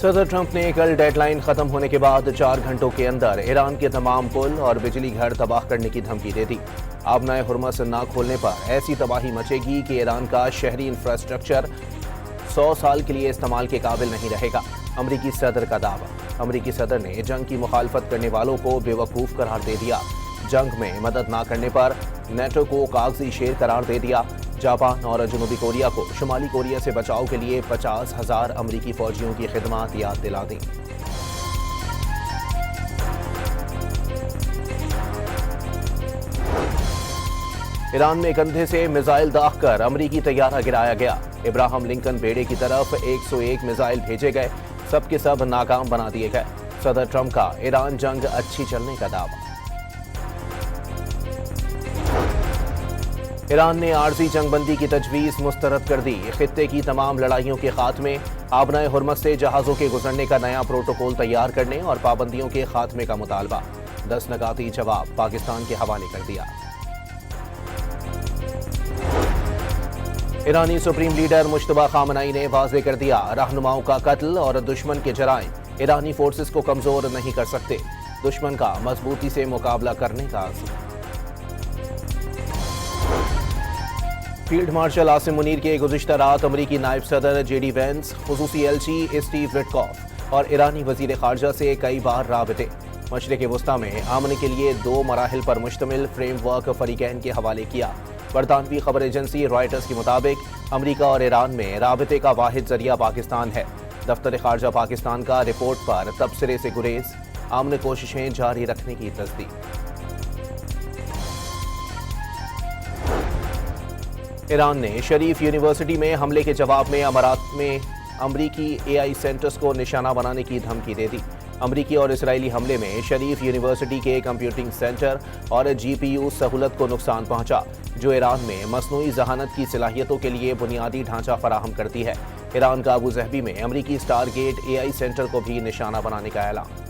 صدر ٹرمپ نے کل ڈیڈ لائن ختم ہونے کے بعد 4 گھنٹوں کے اندر ایران کے تمام پل اور بجلی گھر تباہ کرنے کی دھمکی دے دی۔ آبنائے ہرمز نہ کھولنے پر ایسی تباہی مچے گی کہ ایران کا شہری انفراسٹرکچر 100 سال کے لیے استعمال کے قابل نہیں رہے گا۔ امریکی صدر کا دعویٰ۔ امریکی صدر نے جنگ کی مخالفت کرنے والوں کو بے وقوف قرار دے دیا۔ جنگ میں مدد نہ کرنے پر نیٹو کو کاغذی شیر قرار دے دیا۔ جاپان اور جنوبی کوریا کو شمالی کوریا سے بچاؤ کے لیے 50,000 امریکی فوجیوں کی خدمات یاد دلا دیں۔ ایران میں کندھے سے میزائل داغ کر امریکی طیارہ گرایا گیا۔ ابراہم لنکن بیڑے کی طرف 101 میزائل بھیجے گئے، سب کے سب ناکام بنا دیے گئے۔ صدر ٹرمپ کا ایران جنگ اچھی چلنے کا دعویٰ۔ ایران نے عارضی جنگ بندی کی تجویز مسترد کر دی۔ خطے کی تمام لڑائیوں کے خاتمے، آبنائے ہرمز سے جہازوں کے گزرنے کا نیا پروٹوکول تیار کرنے اور پابندیوں کے خاتمے کا مطالبہ۔ 10 نکاتی جواب پاکستان کے حوالے کر دیا۔ ایرانی سپریم لیڈر مجتبیٰ خامنہئی نے واضح کر دیا، رہنماؤں کا قتل اور دشمن کے جرائم ایرانی فورسز کو کمزور نہیں کر سکتے۔ دشمن کا مضبوطی سے مقابلہ کرنے کا عزم۔ فیلڈ مارشل عاصم منیر کے گزشتہ رات امریکی نائب صدر جے ڈی وینس، خصوصی ایلچی اسٹیو وٹکوف اور ایرانی وزیر خارجہ سے کئی بار رابطے۔ مشرق وسطیٰ میں امن کے لیے 2 مراحل پر مشتمل فریم ورک فریقین کے حوالے کیا۔ برطانوی خبر ایجنسی رائٹرز کے مطابق امریکہ اور ایران میں رابطے کا واحد ذریعہ پاکستان ہے۔ دفتر خارجہ پاکستان کا رپورٹ پر تبصرے سے گریز، امن کوششیں جاری رکھنے کی تصدیق۔ ایران نے شریف یونیورسٹی میں حملے کے جواب میں امارات میں امریکی AI سینٹرز کو نشانہ بنانے کی دھمکی دے دی۔ امریکی اور اسرائیلی حملے میں شریف یونیورسٹی کے کمپیوٹنگ سینٹر اور GPU سہولت کو نقصان پہنچا، جو ایران میں مصنوعی ذہانت کی صلاحیتوں کے لیے بنیادی ڈھانچہ فراہم کرتی ہے۔ ایران کا ابو ظہبی میں امریکی سٹار گیٹ AI سینٹر کو بھی نشانہ بنانے کا اعلان۔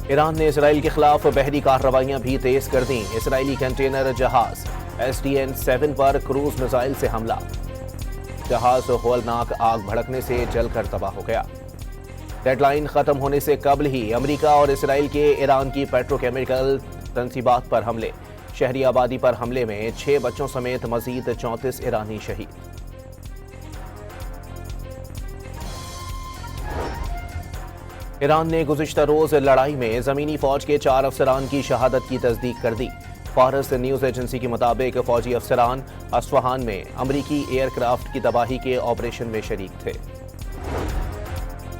ایران نے اسرائیل کے خلاف بحری کارروائیاں بھی تیز کر دیں۔ اسرائیلی کنٹینر جہاز SDN-7 پر کروز میزائل سے حملہ۔ جہاز ہولناک آگ بھڑکنے سے جل کر تباہ ہو گیا۔ ڈیڈ لائن ختم ہونے سے قبل ہی امریکہ اور اسرائیل کے ایران کی پیٹروکیمیکل تنصیبات پر حملے۔ شہری آبادی پر حملے میں 6 بچوں سمیت مزید 34 ایرانی شہید۔ ایران نے گزشتہ روز لڑائی میں زمینی فوج کے 4 افسران کی شہادت کی تصدیق کر دی۔ فارس نیوز ایجنسی کے مطابق فوجی افسران اصفہان میں امریکی ایئر کرافٹ کی تباہی کے آپریشن میں شریک تھے۔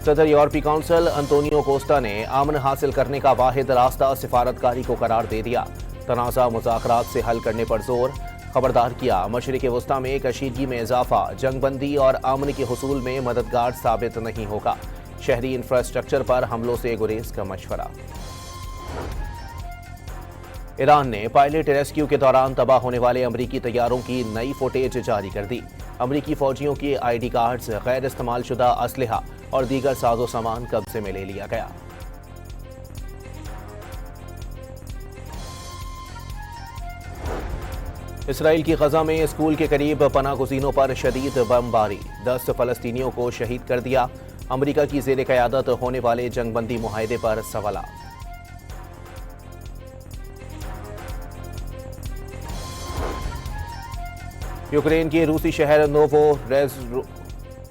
صدر یورپی کونسل انطونیو کوسٹا نے امن حاصل کرنے کا واحد راستہ سفارتکاری کو قرار دے دیا۔ تنازع مذاکرات سے حل کرنے پر زور، خبردار کیا مشرق وسطیٰ میں کشیدگی میں اضافہ جنگ بندی اور امن کے حصول میں مددگار ثابت نہیں ہوگا۔ شہری انفراسٹرکچر پر حملوں سے گریز کا مشورہ۔ ایران نے پائلٹ ریسکیو کے دوران تباہ ہونے والے امریکی طیاروں کی نئی فوٹیج جاری کر دی۔ امریکی فوجیوں کی ID کارڈز، غیر استعمال شدہ اسلحہ اور دیگر ساز و سامان قبضے میں لے لیا گیا۔ اسرائیل کی غزہ میں اسکول کے قریب پناہ گزینوں پر شدید بمباری، 10 فلسطینیوں کو شہید کر دیا۔ امریکہ کی زیر قیادت ہونے والے جنگ بندی معاہدے پر سوالات۔ یوکرین کے روسی شہر نوو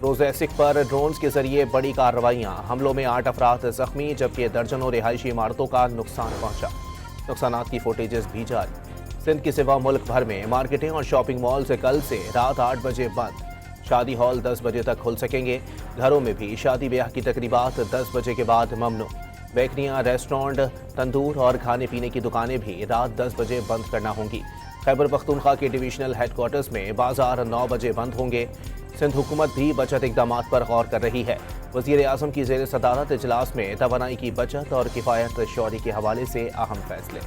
روزیسک پر ڈرونز کے ذریعے بڑی کارروائیاں، حملوں میں 8 افراد زخمی جبکہ درجنوں رہائشی عمارتوں کا نقصان پہنچا۔ نقصانات کی فوٹیجز بھی جاری۔ سندھ کے سوا ملک بھر میں مارکیٹیں اور شاپنگ مالز کل سے رات 8 بجے بند۔ شادی ہال 10 بجے تک کھل سکیں گے۔ گھروں میں بھی شادی بیاہ کی تقریبات 10 بجے کے بعد ممنوع۔ بیکریاں، ریسٹورانٹ، تندور اور کھانے پینے کی دکانیں بھی رات 10 بجے بند کرنا ہوں گی۔ خیبر پختونخوا کے ڈویژنل ہیڈ کوارٹرز میں بازار 9 بجے بند ہوں گے۔ سندھ حکومت بھی بچت اقدامات پر غور کر رہی ہے۔ وزیر اعظم کی زیر صدارت اجلاس میں توانائی کی بچت اور کفایت شعوری کے حوالے سے اہم فیصلے۔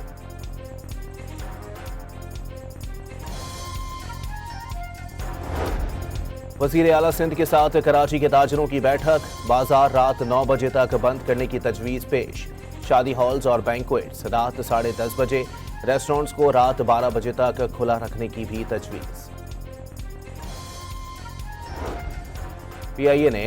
وزیر اعلیٰ سندھ کے ساتھ کراچی کے تاجروں کی بیٹھک، بازار رات 9 بجے تک بند کرنے کی تجویز پیش۔ شادی ہالز اور بینکویٹس رات 10:30 بجے، ریسٹورنٹس کو رات 12 بجے تک کھلا رکھنے کی بھی تجویز۔ PIA نے